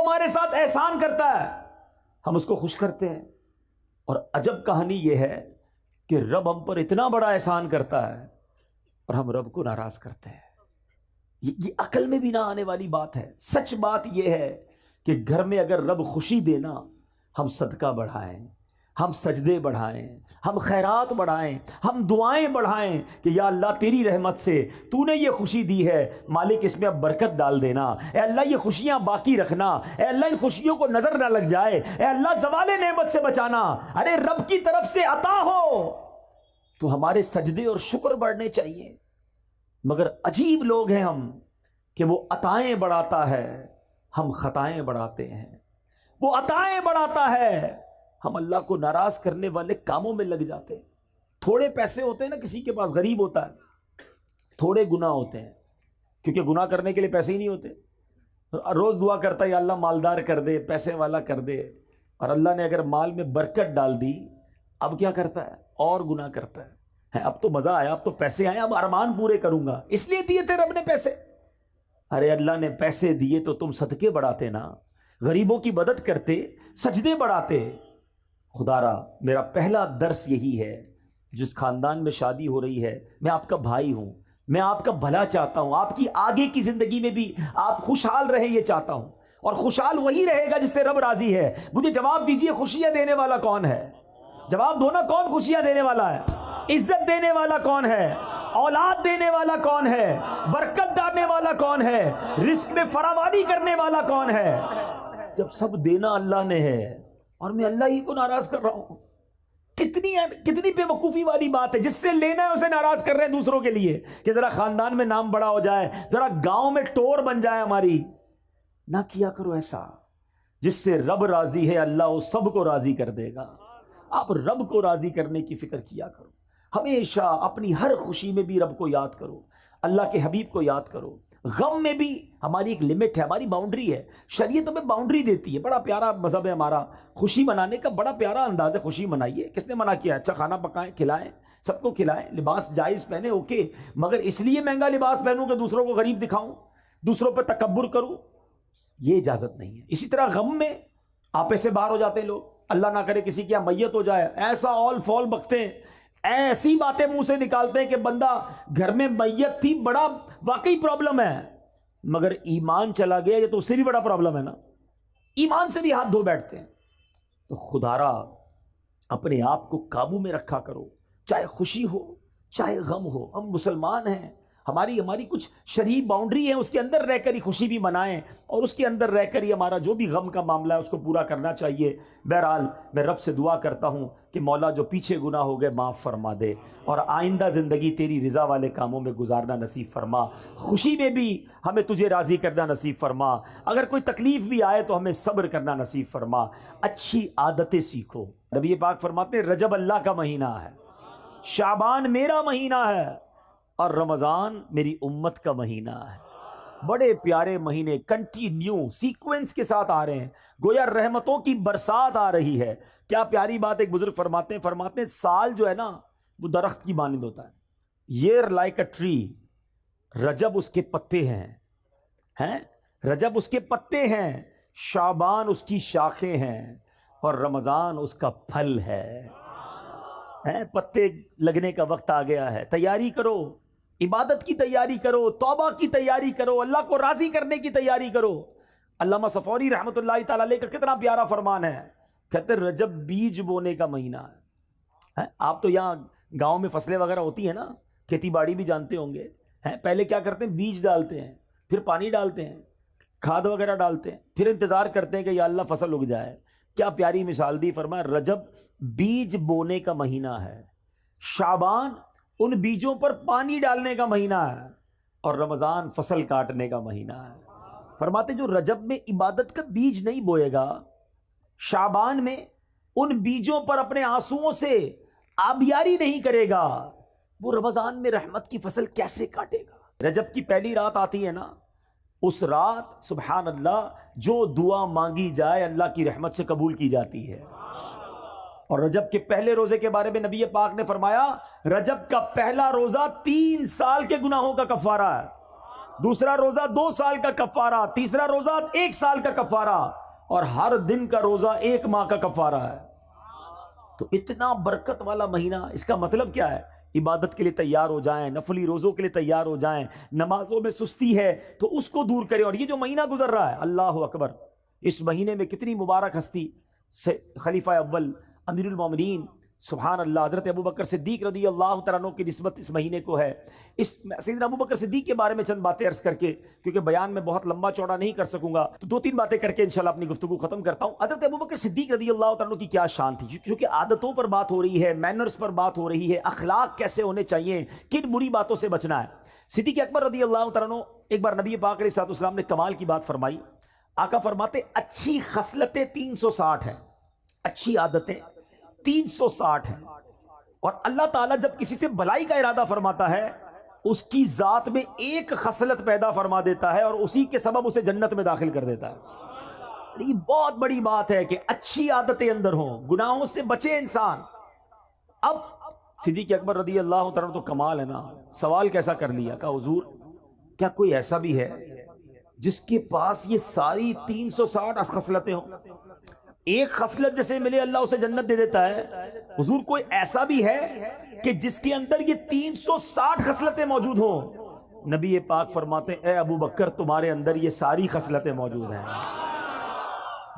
ہمارے ساتھ احسان کرتا ہے ہم اس کو خوش کرتے ہیں. اور عجب کہانی یہ ہے کہ رب ہم پر اتنا بڑا احسان کرتا ہے اور ہم رب کو ناراض کرتے ہیں. یہ عقل میں بھی نہ آنے والی بات ہے. سچ بات یہ ہے کہ گھر میں اگر رب خوشی دینا، ہم صدقہ بڑھائیں، ہم سجدے بڑھائیں، ہم خیرات بڑھائیں، ہم دعائیں بڑھائیں کہ یا اللہ تیری رحمت سے تو نے یہ خوشی دی ہے، مالک اس میں اب برکت ڈال دینا، اے اللہ یہ خوشیاں باقی رکھنا، اے اللہ ان خوشیوں کو نظر نہ لگ جائے، اے اللہ زوال نعمت سے بچانا. ارے رب کی طرف سے عطا ہو تو ہمارے سجدے اور شکر بڑھنے چاہیے. مگر عجیب لوگ ہیں ہم کہ وہ عطائیں بڑھاتا ہے، ہم خطائیں بڑھاتے ہیں. وہ عطائیں بڑھاتا ہے، ہم اللہ کو ناراض کرنے والے کاموں میں لگ جاتے ہیں. تھوڑے پیسے ہوتے ہیں نا، کسی کے پاس غریب ہوتا ہے، تھوڑے گناہ ہوتے ہیں کیونکہ گناہ کرنے کے لیے پیسے ہی نہیں ہوتے. روز دعا کرتا ہے یا اللہ مالدار کر دے، پیسے والا کر دے، اور اللہ نے اگر مال میں برکت ڈال دی اب کیا کرتا ہے؟ اور گناہ کرتا ہے. اب تو مزہ آیا، اب تو پیسے آئے، اب ارمان پورے کروں گا، اس لیے دیے تھے رب نے پیسے. ارے اللہ نے پیسے دیے تو تم صدقے بڑھاتے نا، غریبوں کی مدد کرتے، سجدے بڑھاتے. خدا را میرا پہلا درس یہی ہے. جس خاندان میں شادی ہو رہی ہے، میں آپ کا بھائی ہوں، میں آپ کا بھلا چاہتا ہوں، آپ کی آگے کی زندگی میں بھی آپ خوشحال رہے یہ چاہتا ہوں، اور خوشحال وہی رہے گا جس سے رب راضی ہے. مجھے جواب دیجئے، خوشیاں دینے والا کون ہے؟ جواب دو نا، کون خوشیاں دینے والا ہے؟ عزت دینے والا کون ہے؟ اولاد دینے والا کون ہے؟ برکت ڈالنے والا کون ہے؟ رزق میں فراوانی کرنے والا کون ہے؟ جب سب دینا اللہ نے ہے اور میں اللہ ہی کو ناراض کر رہا ہوں، کتنی بے وقوفی والی بات ہے. جس سے لینا ہے اسے ناراض کر رہے ہیں دوسروں کے لیے کہ ذرا خاندان میں نام بڑا ہو جائے، ذرا گاؤں میں ٹور بن جائے ہماری. نہ کیا کرو ایسا. جس سے رب راضی ہے اللہ اس سب کو راضی کر دے گا. آپ رب کو راضی کرنے کی فکر کیا کرو. ہمیشہ اپنی ہر خوشی میں بھی رب کو یاد کرو، اللہ کے حبیب کو یاد کرو. غم میں بھی ہماری ایک لمٹ ہے، ہماری باؤنڈری ہے. شریعت ہمیں باؤنڈری دیتی ہے. بڑا پیارا مذہب ہے ہمارا. خوشی منانے کا بڑا پیارا انداز ہے. خوشی منائیے، کس نے منع کیا؟ اچھا کھانا پکائیں، کھلائیں، سب کو کھلائیں، لباس جائز پہنے، اوکے، مگر اس لیے مہنگا لباس پہنوں کہ دوسروں کو غریب دکھاؤں، دوسروں پہ تکبر کروں، یہ اجازت نہیں ہے. اسی طرح غم میں آپے سے باہر ہو جاتے ہیں لوگ. اللہ نہ کرے کسی کی یہاں میت ہو جائے، ایسا آل فال بکتے ہیں، ایسی باتیں منہ سے نکالتے ہیں کہ بندہ گھر میں میت تھی، بڑا واقعی پرابلم ہے، مگر ایمان چلا گیا یہ تو اس سے بھی بڑا پرابلم ہے نا. ایمان سے بھی ہاتھ دھو بیٹھتے ہیں. تو خدارا اپنے آپ کو قابو میں رکھا کرو، چاہے خوشی ہو چاہے غم ہو. ہم مسلمان ہیں، ہماری کچھ شرعی باؤنڈری ہے، اس کے اندر رہ کر ہی خوشی بھی منائیں، اور اس کے اندر رہ کر ہی ہمارا جو بھی غم کا معاملہ ہے اس کو پورا کرنا چاہیے. بہرحال میں رب سے دعا کرتا ہوں کہ مولا جو پیچھے گناہ ہو گئے معاف فرما دے، اور آئندہ زندگی تیری رضا والے کاموں میں گزارنا نصیب فرما. خوشی میں بھی ہمیں تجھے راضی کرنا نصیب فرما. اگر کوئی تکلیف بھی آئے تو ہمیں صبر کرنا نصیب فرما. اچھی عادتیں سیکھو. نبی پاک فرماتے ہیں رجب اللہ کا مہینہ ہے، شعبان میرا مہینہ ہے، اور رمضان میری امت کا مہینہ ہے. بڑے پیارے مہینے کنٹینیو سیکوینس کے ساتھ آ رہے ہیں، گویا رحمتوں کی برسات آ رہی ہے. کیا پیاری بات ایک بزرگ فرماتے ہیں سال جو ہے نا وہ درخت کی مانند ہوتا ہے. year like a tree. رجب اس کے پتے ہیں، رجب اس کے پتے ہیں، شعبان اس کی شاخیں ہیں، اور رمضان اس کا پھل ہے. پتے لگنے کا وقت آ گیا ہے. تیاری کرو، عبادت کی تیاری کرو، توبہ کی تیاری کرو، اللہ کو راضی کرنے کی تیاری کرو. علامہ صفوری رحمۃ اللہ تعالی علیہ کا کتنا پیارا فرمان ہے، کہتے رجب بیج بونے کا مہینہ ہے. آپ تو یہاں گاؤں میں فصلیں وغیرہ ہوتی ہیں نا، کھیتی باڑی بھی جانتے ہوں گے. پہلے کیا کرتے ہیں؟ بیج ڈالتے ہیں، پھر پانی ڈالتے ہیں، کھاد وغیرہ ڈالتے ہیں، پھر انتظار کرتے ہیں کہ یا اللہ فصل اگ جائے. کیا پیاری مثال دی. فرمایا رجب بیج بونے کا مہینہ ہے، شعبان ان بیجوں پر پانی ڈالنے کا مہینہ ہے، اور رمضان فصل کاٹنے کا مہینہ ہے. فرماتے جو رجب میں عبادت کا بیج نہیں بوئے گا، شعبان میں ان بیجوں پر اپنے آنسوؤں سے آبیاری نہیں کرے گا، وہ رمضان میں رحمت کی فصل کیسے کاٹے گا؟ رجب کی پہلی رات آتی ہے نا، اس رات سبحان اللہ جو دعا مانگی جائے اللہ کی رحمت سے قبول کی جاتی ہے. اور رجب کے پہلے روزے کے بارے میں نبی پاک نے فرمایا رجب کا پہلا روزہ 3 سال کے گناہوں کا کفارہ ہے. دوسرا روزہ 2 سال کا کفارہ، تیسرا روزہ 1 سال کا کفارہ، اور ہر دن کا روزہ 1 ماہ کا کفارہ ہے۔ تو اتنا برکت والا مہینہ، اس کا مطلب کیا ہے؟ عبادت کے لیے تیار ہو جائیں، نفلی روزوں کے لیے تیار ہو جائیں، نمازوں میں سستی ہے تو اس کو دور کریں۔ اور یہ جو مہینہ گزر رہا ہے، اللہ اکبر، اس مہینے میں کتنی مبارک ہستی، خلیفہ اول امیر المومنین سبحان اللہ حضرت ابوبکر صدیق رضی اللہ تعالیٰ عنہ کی نسبت اس مہینے کو ہے۔ اس سیدنا ابوبکر صدیق کے بارے میں چند باتیں عرض کر کے، کیونکہ بیان میں بہت لمبا چوڑا نہیں کر سکوں گا، تو 2-3 باتیں کر کے انشاءاللہ اپنی گفتگو ختم کرتا ہوں۔ حضرت ابوبکر صدیق رضی اللہ تعالیٰ عنہ کی کیا شان تھی، کیونکہ عادتوں پر بات ہو رہی ہے، مینرز پر بات ہو رہی ہے، اخلاق کیسے ہونے چاہیے، کن بری باتوں سے بچنا ہے۔ صدیق اکبر رضی اللہ تعالیٰ عنہ ایک بار نبی پاک علیہ الصلوۃ والسلام نے کمال کی بات فرمائی۔ آقا فرماتے اچھی خصلتیں 360 ہیں، اچھی عادتیں 360 ہیں، اور اللہ تعالیٰ جب کسی سے بلائی کا ارادہ فرماتا ہے، اس کی ذات میں ایک خصلت پیدا فرما دیتا ہے اور اسی کے سبب اسے جنت میں داخل کر دیتا ہے۔ یہ بہت بڑی بات ہے کہ اچھی عادتیں اندر ہوں، گناہوں سے بچے انسان۔ اب صدیق اکبر رضی اللہ تعالیٰ تو کمال ہے نا، سوال کیسا کر لیا، کہا حضور کیا کوئی ایسا بھی ہے جس کے پاس یہ ساری 360 خصلتیں ہوں؟ ایک خصلت جیسے ملے اللہ اسے جنت دے دیتا ہے، حضور کوئی ایسا بھی ہے کہ جس کے اندر یہ 360 خصلتیں موجود ہوں؟ نبی پاک فرماتے ہیں اے ابو بکر تمہارے اندر یہ ساری خصلتیں موجود ہیں۔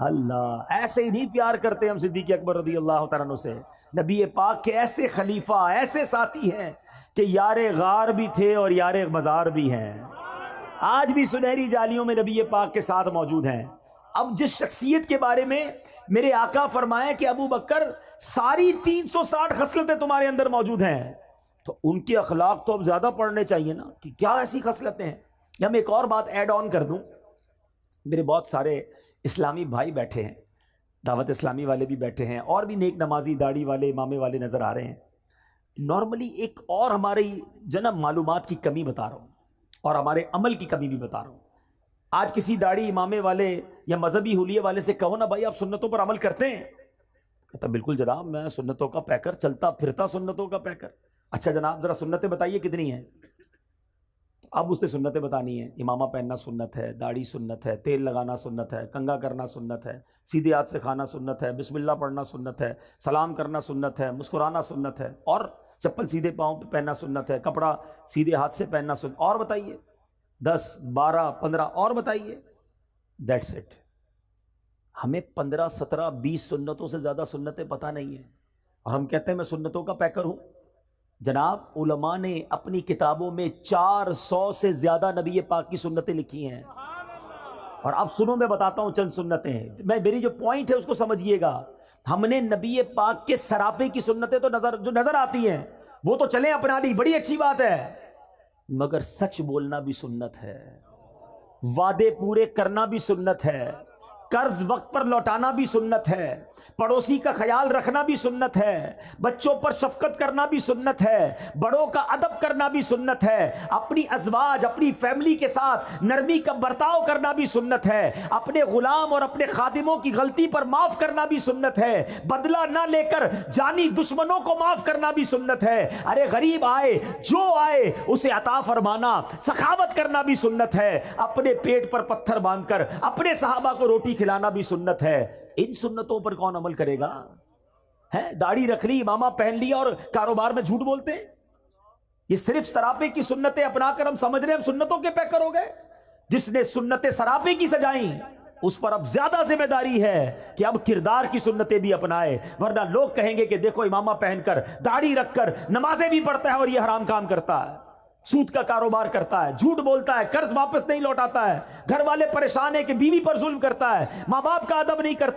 اللہ، ایسے ہی نہیں پیار کرتے ہم صدیق اکبر رضی اللہ تعالیٰ عنہ سے۔ نبی پاک کے ایسے خلیفہ، ایسے ساتھی ہیں کہ یار غار بھی تھے اور یار مزار بھی ہیں، آج بھی سنہری جالیوں میں نبی پاک کے ساتھ موجود ہیں۔ اب جس شخصیت کے بارے میں میرے آقا فرمائے کہ ابو بکر ساری 360 خصلتیں تمہارے اندر موجود ہیں، تو ان کے اخلاق تو اب زیادہ پڑھنے چاہیے نا، کہ کیا ایسی خصلتیں ہیں۔ یا میں ایک اور بات ایڈ آن کر دوں، میرے بہت سارے اسلامی بھائی بیٹھے ہیں، دعوت اسلامی والے بھی بیٹھے ہیں، اور بھی نیک نمازی داڑھی والے امامے والے نظر آ رہے ہیں۔ نارملی ایک اور ہماری جناب معلومات کی کمی بتا رہا ہوں، اور ہمارے عمل کی کمی بھی بتا رہا ہوں۔ آج کسی داڑھی امامے والے یا مذہبی حلیے والے سے کہو نا بھائی آپ سنتوں پر عمل کرتے ہیں، کہتا بالکل جناب میں سنتوں کا پیکر، چلتا پھرتا سنتوں کا پیکر۔ اچھا جناب ذرا سنتیں بتائیے کتنی ہیں؟ اب اس نے سنتیں بتانی ہیں، امامہ پہننا سنت ہے، داڑھی سنت ہے، تیل لگانا سنت ہے، کنگھا کرنا سنت ہے، سیدھے ہاتھ سے کھانا سنت ہے، بسم اللہ پڑھنا سنت ہے، سلام کرنا سنت ہے، مسکرانا سنت ہے، اور چپل سیدھے پاؤں پہ پہننا سنت ہے، کپڑا سیدھے ہاتھ سے پہننا سنت، اور بتائیے 10 12 15 اور بتائیے۔ That's it. ہمیں 15 17 20 سنتوں سے زیادہ سنتیں پتہ نہیں ہیں، اور ہم کہتے ہیں میں سنتوں کا پیکر ہوں۔ جناب علماء نے اپنی کتابوں میں 400 سے زیادہ نبی پاک کی سنتیں لکھی ہیں، اور اب سنو میں بتاتا ہوں چند سنتیں، میری جو پوائنٹ ہے اس کو سمجھیے گا۔ ہم نے نبی پاک کے سراپے کی سنتیں تو جو نظر آتی ہیں وہ تو چلیں اپنا لی، بڑی اچھی بات ہے، مگر سچ بولنا بھی سنت ہے، وعدے پورے کرنا بھی سنت ہے، قرض وقت پر لوٹانا بھی سنت ہے، پڑوسی کا خیال رکھنا بھی سنت ہے، بچوں پر شفقت کرنا بھی سنت ہے، بڑوں کا ادب کرنا بھی سنت ہے، اپنی ازواج اپنی فیملی کے ساتھ نرمی کا برتاؤ کرنا بھی سنت ہے، اپنے غلام اور اپنے خادموں کی غلطی پر معاف کرنا بھی سنت ہے، بدلہ نہ لے کر جانی دشمنوں کو معاف کرنا بھی سنت ہے، ارے غریب آئے جو آئے اسے عطا فرمانا، سخاوت کرنا بھی سنت ہے، اپنے پیٹ پر پتھر باندھ کر اپنے صحابہ کو روٹی کھلانا بھی سنت ہے۔ ان سنتوں پر کون عمل کرے گا؟ ہے داڑھی رکھ لی، امامہ پہن لیا اور کاروبار میں جھوٹ بولتے ہیں؟ یہ صرف سراپے کی سنتیں اپنا کر ہم سمجھ رہے ہیں ہم سنتوں کے پیکر ہو گئے۔ جس نے سنتیں سراپے کی سجائیں اس پر اب زیادہ ذمہ داری ہے کہ اب کردار کی سنتیں بھی اپنائے، ورنہ لوگ کہیں گے کہ دیکھو امامہ پہن کر داڑھی رکھ کر نمازیں بھی پڑھتا ہے اور یہ حرام کام کرتا ہے، سود کا کاروبار کرتا ہے، جھوٹ بولتا ہے، قرض واپس نہیں لوٹاتا ہے، گھر والے پریشان ہیں کہ بیوی پر ظلم کرتا ہے، ماں باپ کا ادب نہیں کرتا۔